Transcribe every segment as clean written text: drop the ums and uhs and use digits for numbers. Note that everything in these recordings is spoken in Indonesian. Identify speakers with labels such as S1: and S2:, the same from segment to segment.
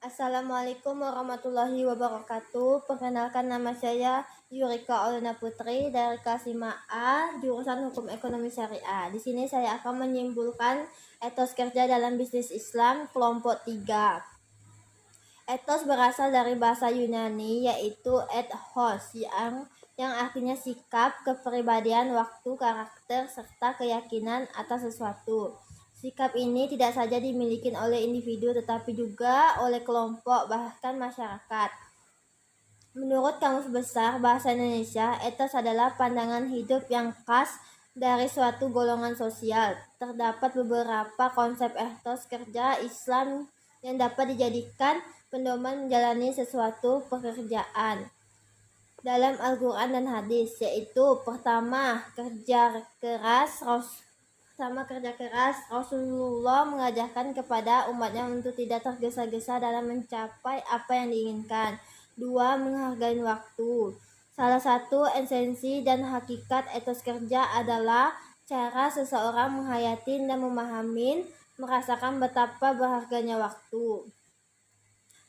S1: Assalamualaikum warahmatullahi wabarakatuh. Perkenalkan, nama saya Yurika Olena Putri dari kelas 5A, jurusan Hukum Ekonomi Syariah. Di sini saya akan menyimpulkan etos kerja dalam bisnis Islam kelompok 3. Etos berasal dari bahasa Yunani yaitu ethos yang artinya sikap, kepribadian, waktu, karakter, serta keyakinan atas sesuatu. Sikap ini tidak saja dimiliki oleh individu tetapi juga oleh kelompok bahkan masyarakat. Menurut Kamus Besar Bahasa Indonesia, etos adalah pandangan hidup yang khas dari suatu golongan sosial. Terdapat beberapa konsep etos kerja Islam yang dapat dijadikan pedoman menjalani sesuatu pekerjaan dalam Al-Quran dan hadis, yaitu pertama kerja keras. Rasulullah mengajarkan kepada umatnya untuk tidak tergesa-gesa dalam mencapai apa yang diinginkan. 2. Menghargai waktu. Salah satu esensi dan hakikat etos kerja adalah cara seseorang menghayati dan merasakan betapa berharganya waktu.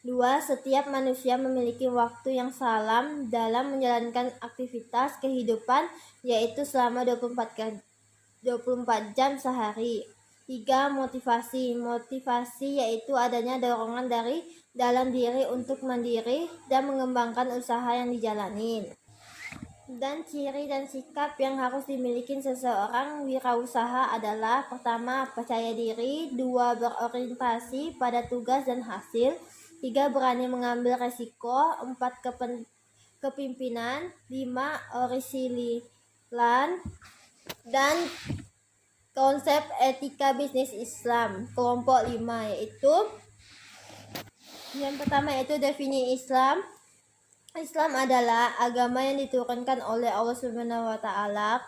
S1: 2. Setiap manusia memiliki waktu yang salam dalam menjalankan aktivitas kehidupan, yaitu selama 24 jam sehari. 3. Motivasi. Motivasi yaitu adanya dorongan dari dalam diri untuk mandiri dan mengembangkan usaha yang dijalani. Dan ciri dan sikap yang harus dimiliki seseorang wirausaha adalah: pertama, percaya diri. 2. Berorientasi pada tugas dan hasil. 3. Berani mengambil resiko. 4. Kepimpinan. 5. Orisililan. Dan konsep etika bisnis Islam kelompok 5, yaitu yang pertama yaitu definisi Islam. Islam adalah agama yang diturunkan oleh Allah SWT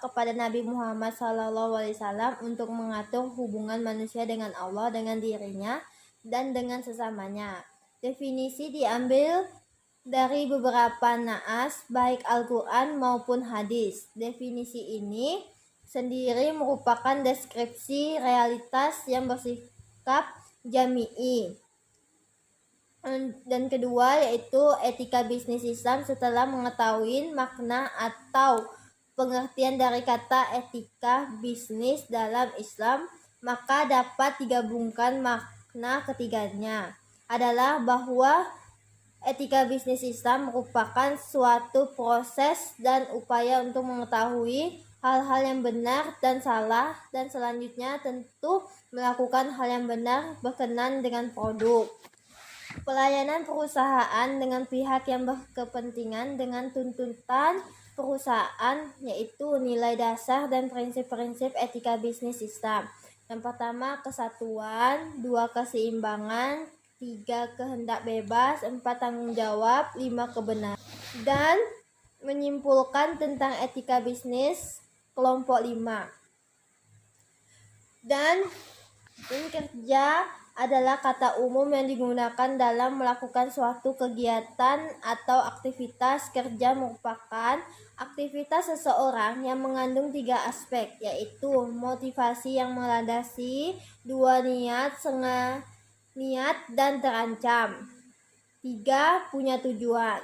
S1: kepada Nabi Muhammad SAW untuk mengatur hubungan manusia dengan Allah, dengan dirinya, dan dengan sesamanya. Definisi diambil dari beberapa naas, baik Al-Quran maupun hadis. Definisi ini sendiri merupakan deskripsi realitas yang bersikap jami'i. Dan kedua yaitu etika bisnis Islam. Setelah mengetahui makna atau pengertian dari kata etika bisnis dalam Islam, maka dapat digabungkan makna ketiganya adalah bahwa etika bisnis Islam merupakan suatu proses dan upaya untuk mengetahui hal-hal yang benar dan salah, dan selanjutnya tentu melakukan hal yang benar berkenan dengan produk. Pelayanan perusahaan dengan pihak yang berkepentingan dengan tuntutan perusahaan, yaitu nilai dasar dan prinsip-prinsip etika bisnis Islam. Yang pertama, kesatuan. 2. Keseimbangan. 3. Kehendak bebas. 4. Tanggung jawab. 5. Kebenaran. Dan menyimpulkan tentang etika bisnis kelompok 5. Dan kerja adalah kata umum yang digunakan dalam melakukan suatu kegiatan atau aktivitas. Kerja merupakan aktivitas seseorang yang mengandung 3 aspek, yaitu motivasi yang melandasi, 2. niat dan terancam, 3. punya tujuan.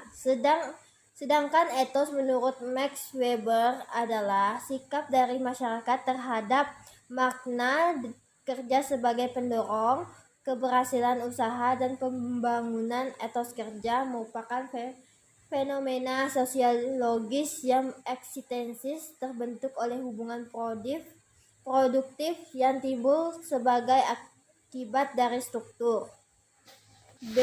S1: Sedangkan etos menurut Max Weber adalah sikap dari masyarakat terhadap makna kerja sebagai pendorong keberhasilan usaha dan pembangunan. Etos kerja merupakan fenomena sosiologis yang eksistensis, terbentuk oleh hubungan produktif yang timbul sebagai akibat dari struktur. B.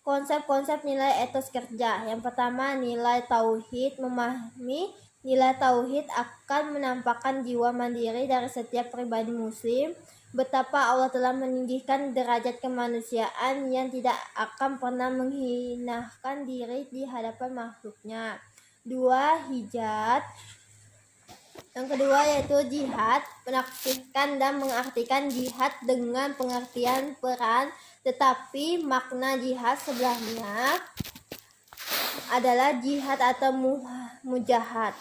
S1: Konsep-konsep nilai etos kerja. Yang pertama, nilai tauhid. Memahami nilai tauhid akan menampakkan jiwa mandiri dari setiap pribadi muslim, betapa Allah telah meninggikan derajat kemanusiaan yang tidak akan pernah menghinakan diri di hadapan makhluknya. 2. Hijat. Yang kedua yaitu jihad. Menafsirkan dan mengartikan jihad dengan pengertian perang, tetapi makna jihad sebelahnya adalah jihad atau mujahad,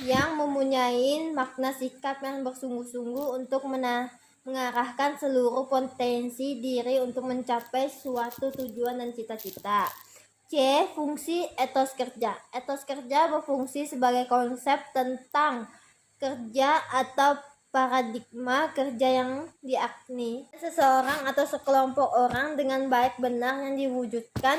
S1: yang mempunyai makna sikap yang bersungguh-sungguh untuk mengarahkan seluruh potensi diri untuk mencapai suatu tujuan dan cita-cita. C. Fungsi etos kerja. Etos kerja berfungsi sebagai konsep tentang kerja atau paradigma kerja yang diakini seseorang atau sekelompok orang dengan baik benar yang diwujudkan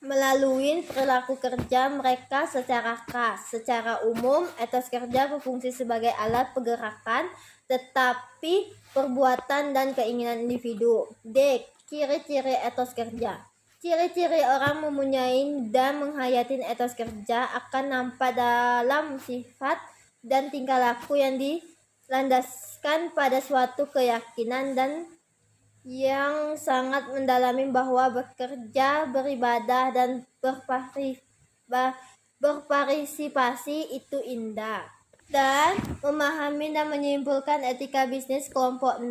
S1: melalui perilaku kerja mereka secara khas. Secara umum, etos kerja berfungsi sebagai alat pergerakan, tetapi perbuatan dan keinginan individu. D. Ciri-ciri etos kerja. Ciri-ciri orang mempunyai dan menghayati etos kerja akan nampak dalam sifat dan tingkah laku yang dilandaskan pada suatu keyakinan dan yang sangat mendalami bahwa bekerja, beribadah, dan berpartisipasi itu indah. Dan memahami dan menyimpulkan etika bisnis kelompok 6,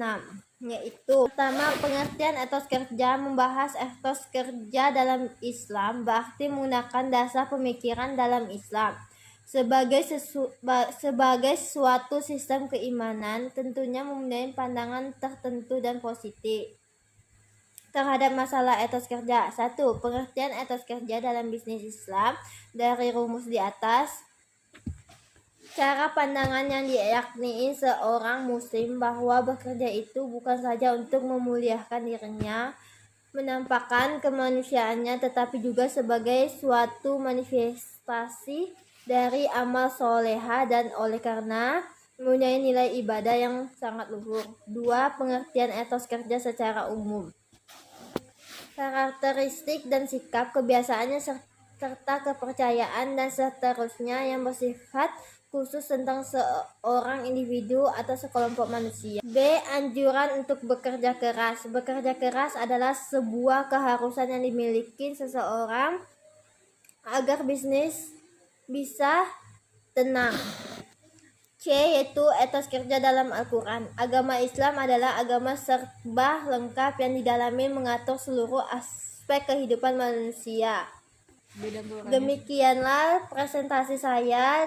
S1: yaitu pertama, pengertian etos kerja. Membahas etos kerja dalam Islam berarti menggunakan dasar pemikiran dalam Islam sebagai suatu sistem keimanan, tentunya mempunyai pandangan tertentu dan positif terhadap masalah etos kerja. 1. Pengertian etos kerja dalam bisnis Islam dari rumus di atas. Cara pandangan yang diyakini seorang muslim bahwa bekerja itu bukan saja untuk memuliakan dirinya, menampakkan kemanusiaannya, tetapi juga sebagai suatu manifestasi dari amal soleha dan oleh karena mempunyai nilai ibadah yang sangat luhur. 2. Pengertian etos kerja secara umum. Karakteristik dan sikap, kebiasaannya serta kepercayaan dan seterusnya yang bersifat khusus tentang seorang individu atau sekelompok manusia. B. Anjuran untuk bekerja keras. Bekerja keras adalah sebuah keharusan yang dimiliki seseorang agar bisnis bisa tenang. C. Yaitu etos kerja dalam Al-Quran. Agama Islam adalah agama serba lengkap yang di dalamnya mengatur seluruh aspek kehidupan manusia. Demikianlah presentasi saya.